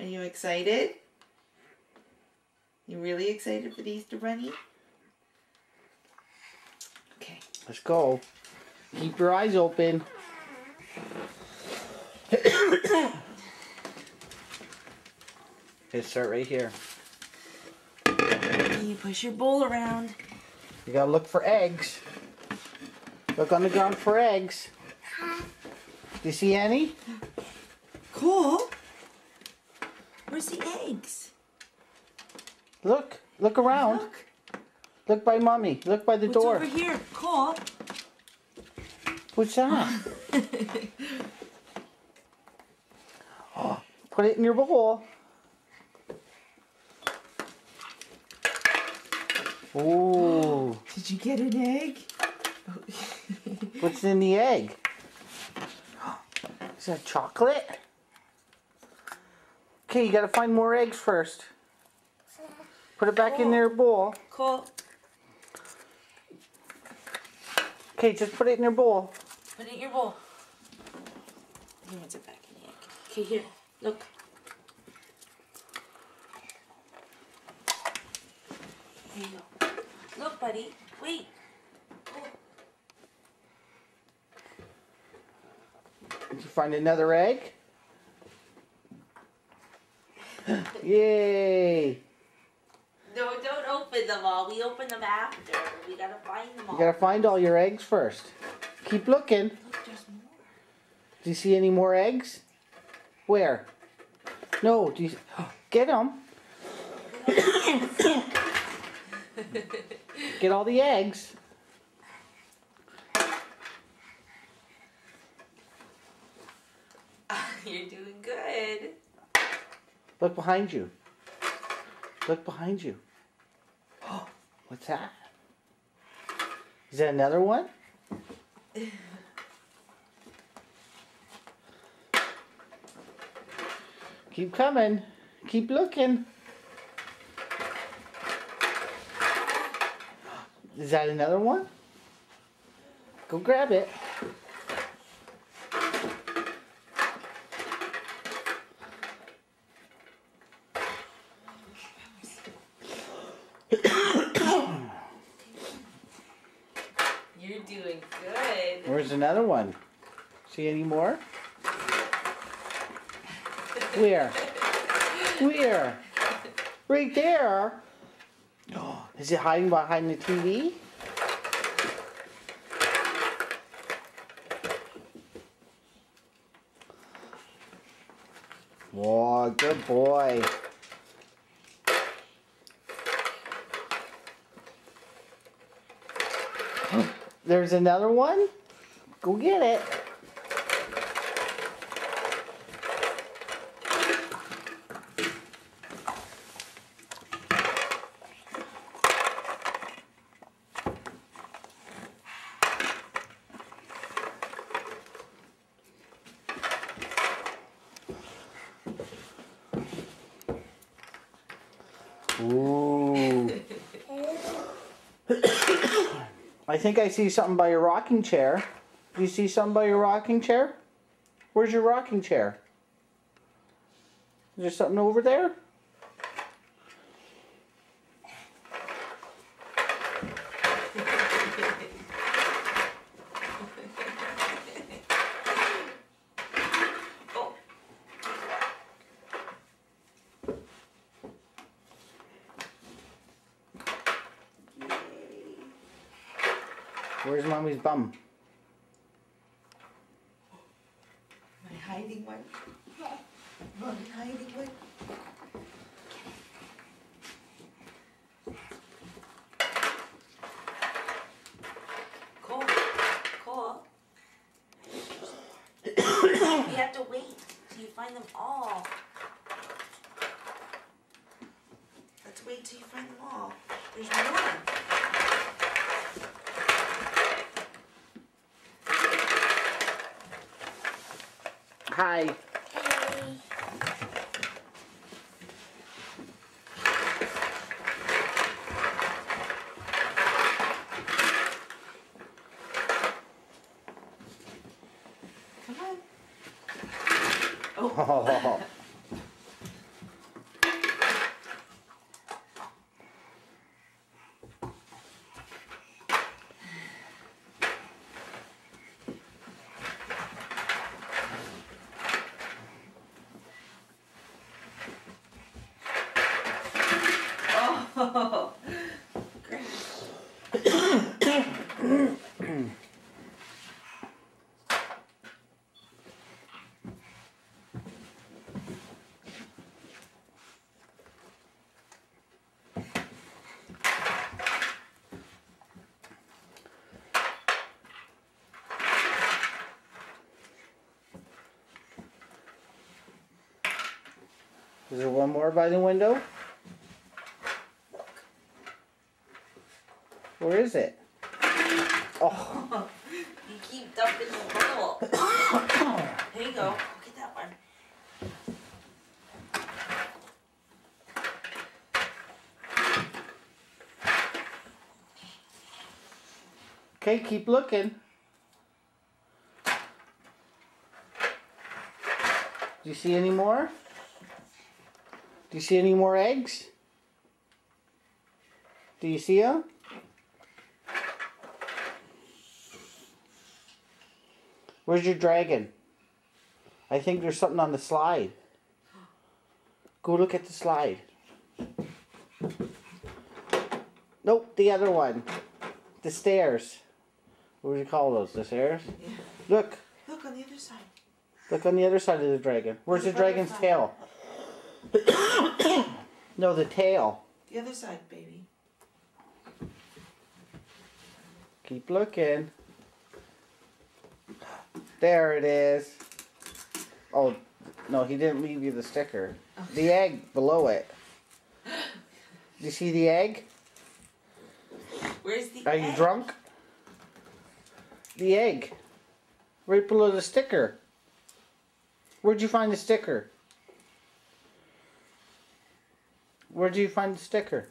Are you excited? You really excited for the Easter Bunny? Okay. Let's go. Keep your eyes open. Okay, start right here. You push your bowl around. You gotta look for eggs. Look on the ground for eggs. Do you see any? Cool. Where's the eggs? Look. Look around. Look. Look by mommy. Look by the What's door. over here? Cole. What's that? Oh, put it in your bowl. Ooh. Did you get an egg? What's in the egg? Is that chocolate? Okay, you gotta find more eggs first. Put it back in their bowl. Cole. Okay, just put it in your bowl. Put it in your bowl. He wants it back in the egg. Okay, here. Look. There you go. Look, buddy. Wait. Oh. Did you find another egg? Yay! No, don't open them all. We open them after. We gotta find them all. You gotta find all your eggs first. Keep looking. Look, there's more. Do you see any more eggs? Where? No, do you... Get them. Get all the eggs. You're doing good. Look behind you. Look behind you. What's that? Is that another one? Keep coming. Keep looking. Is that another one? Go grab it. You're doing good. Where's another one? See any more? Where? Where? Right there. Oh, is it hiding behind the TV? Whoa, good boy. There's another one? Go get it. Ooh. I think I see something by your rocking chair. Do you see something by your rocking chair? Where's your rocking chair? Is there something over there? Where's mommy's bum? Am I hiding one? Am I hiding one? Cole. Cole. You have to wait till you find them all. Let's wait till you find them all. There's more. Hi. Hey. Come on. Oh. Is there one more by the window? Where is it? Oh. You keep dumping the bottle. There you go. Look at that one. Okay, keep looking. Do you see any more? Do you see any more eggs? Do you see them? Where's your dragon? I think there's something on the slide. Go look at the slide. Nope, the other one. The stairs. What do you call those? The stairs? Yeah. Look. Look on the other side. Look on the other side of the dragon. Where's the dragon's tail? No, the tail. The other side, baby. Keep looking. There it is. Oh, no, he didn't leave you the sticker. Okay. The egg below it. Do you see the egg? Where's the Are egg? you drunk? The egg. Right below the sticker. Where'd you find the sticker? Where'd you find the sticker?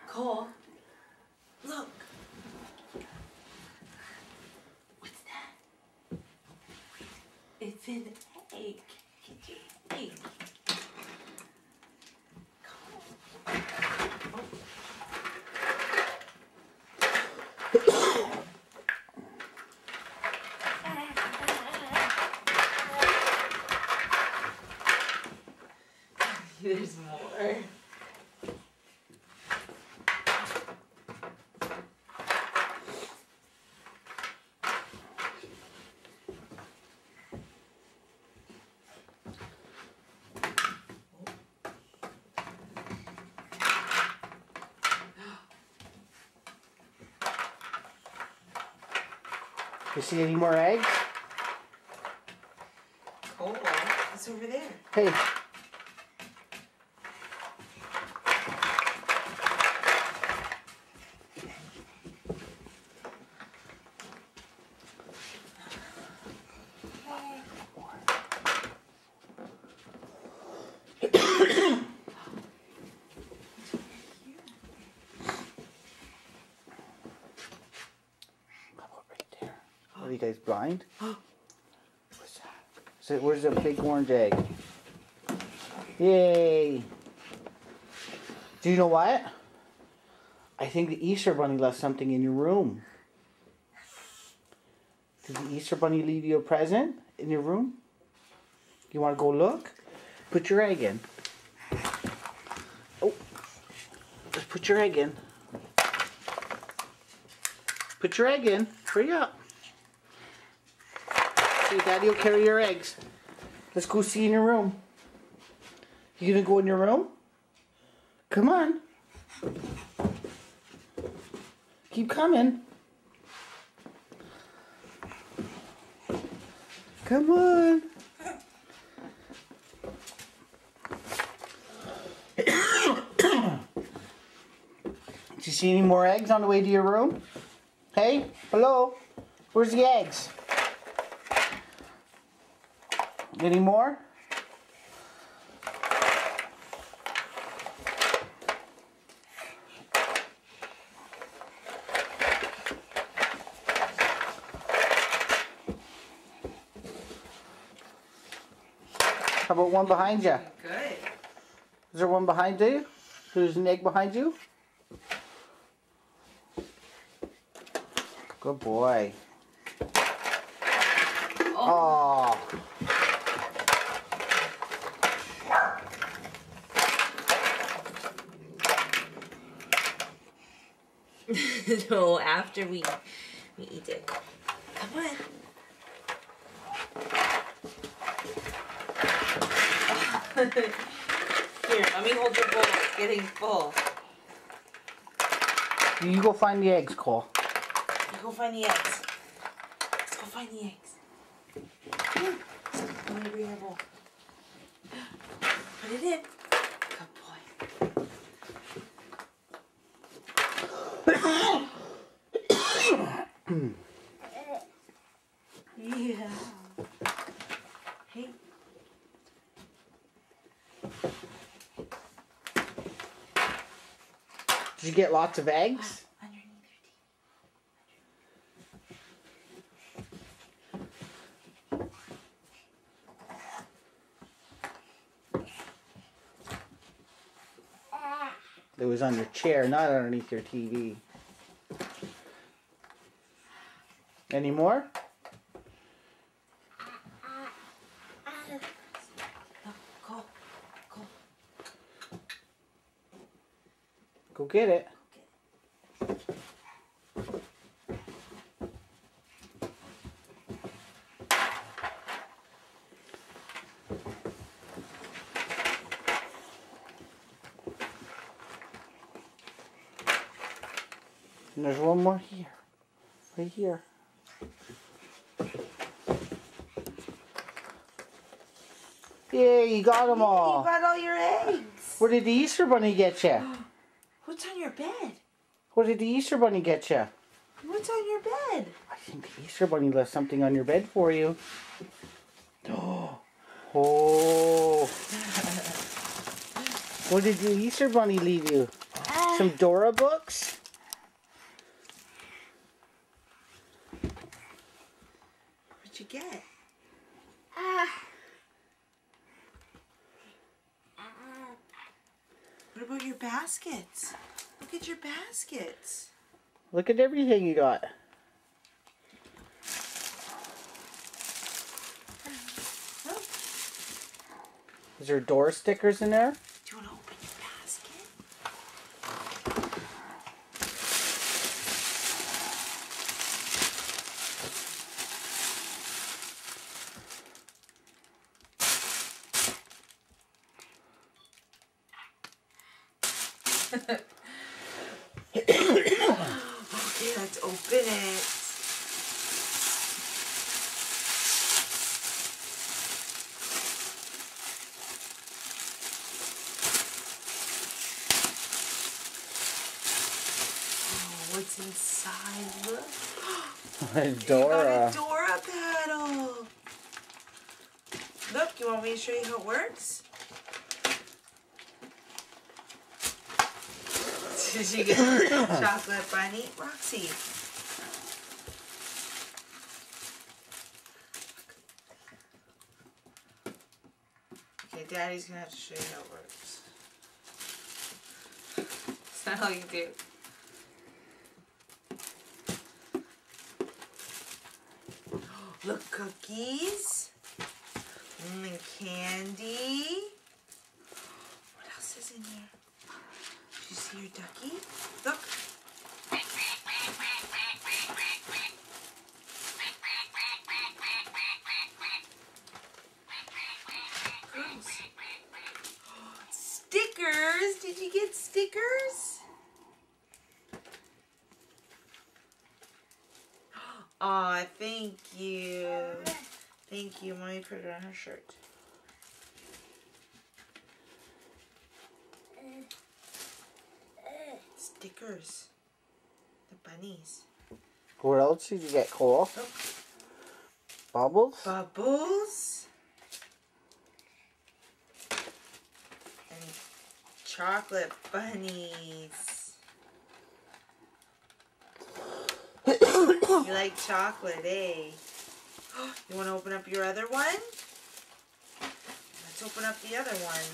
Cole, look. What's that? It's an egg. Get your egg. There's more. You see any more eggs? Oh, it's over there. Hey. Are you guys blind? What's that? So where's the big orange egg? Yay! Do you know what? I think the Easter Bunny left something in your room. Did the Easter Bunny leave you a present in your room? You want to go look? Put your egg in. Oh, let's put your egg in. Put your egg in. Hurry up. Okay, Daddy will carry your eggs. Let's go see in your room. You gonna go in your room? Come on. Keep coming. Come on. Did you see any more eggs on the way to your room? Hey, hello? Where's the eggs? Any more? How about one behind you? Good. Is there one behind you? There's an egg behind you? Good boy. Oh. No, after we eat it. Come on. Here, let me hold your bowl. It's getting full. You go find the eggs, Cole. You go find the eggs. Let's go find the eggs. Let me bring your bowl. Put it in. Good boy. Yeah. Hey. Did you get lots of eggs? Underneath your It was on your chair, not underneath your TV. Any more? Go. Go get it. And there's one more here. Right here. Yeah, you got them all. You got all your eggs. What did the Easter Bunny get you? What's on your bed? What did the Easter Bunny get you? What's on your bed? I think the Easter Bunny left something on your bed for you. Oh. What did the Easter Bunny leave you? Some Dora books? What'd you get? What about your baskets? Look at your baskets. Look at everything you got. Oh. Is there Dora stickers in there? Do you want to open your basket? Okay, let's open it. Oh, what's inside? Look. Dora. You got a Dora paddle. Look, you want me to show you how it works? Did you get a chocolate bunny? Roxy. Okay, Daddy's gonna have to show you how it works. It's not how you do. Look, cookies. And candy. What else is in here? Did you see your ducky? Look. Gross. Stickers. Did you get stickers? Aw, thank you. Thank you. Mommy put it on her shirt. Stickers. The bunnies. What else did you get, Cole? Oh. Bubbles? Bubbles. And chocolate bunnies. You like chocolate, eh? You want to open up your other one? Let's open up the other one.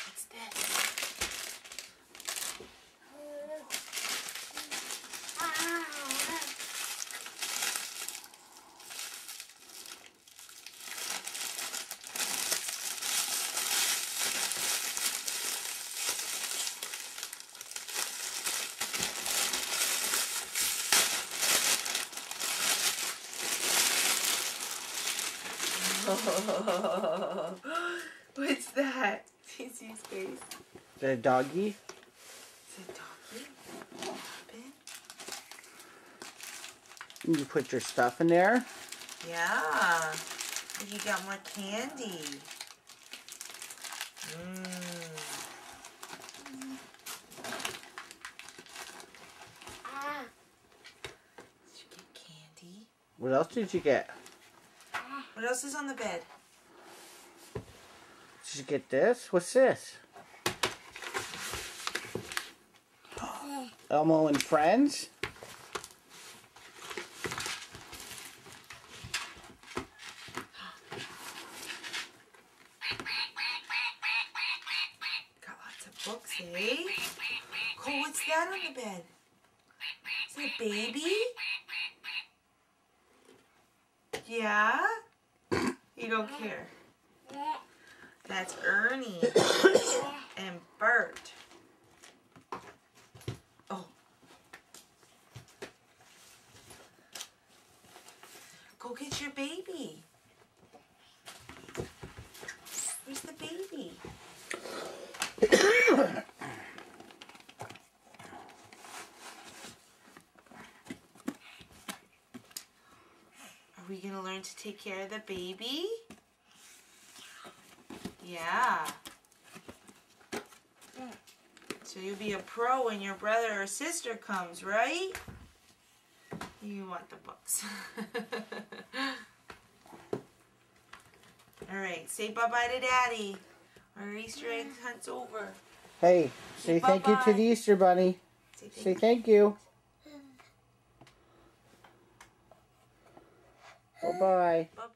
What's this? What's that? Do you see his face? Is that a doggy? Is it a doggy? Robin? You put your stuff in there. Yeah. You got more candy. Mmm. Did you get candy? What else did you get? What else is on the bed? Did you get this? What's this? Elmo and Friends? Got lots of books, eh? Cole, what's that on the bed? Is it a baby? Yeah? You don't care. That's Ernie and Bert. Oh. Go get your baby. Where's the baby? Are we gonna learn to take care of the baby? Yeah. So you'll be a pro when your brother or sister comes, right? You want the books. Alright, say bye-bye to Daddy. Our Easter egg hunt's over. Hey, say thank you to the Easter Bunny. Say thank you. Bye-bye. Bye-bye.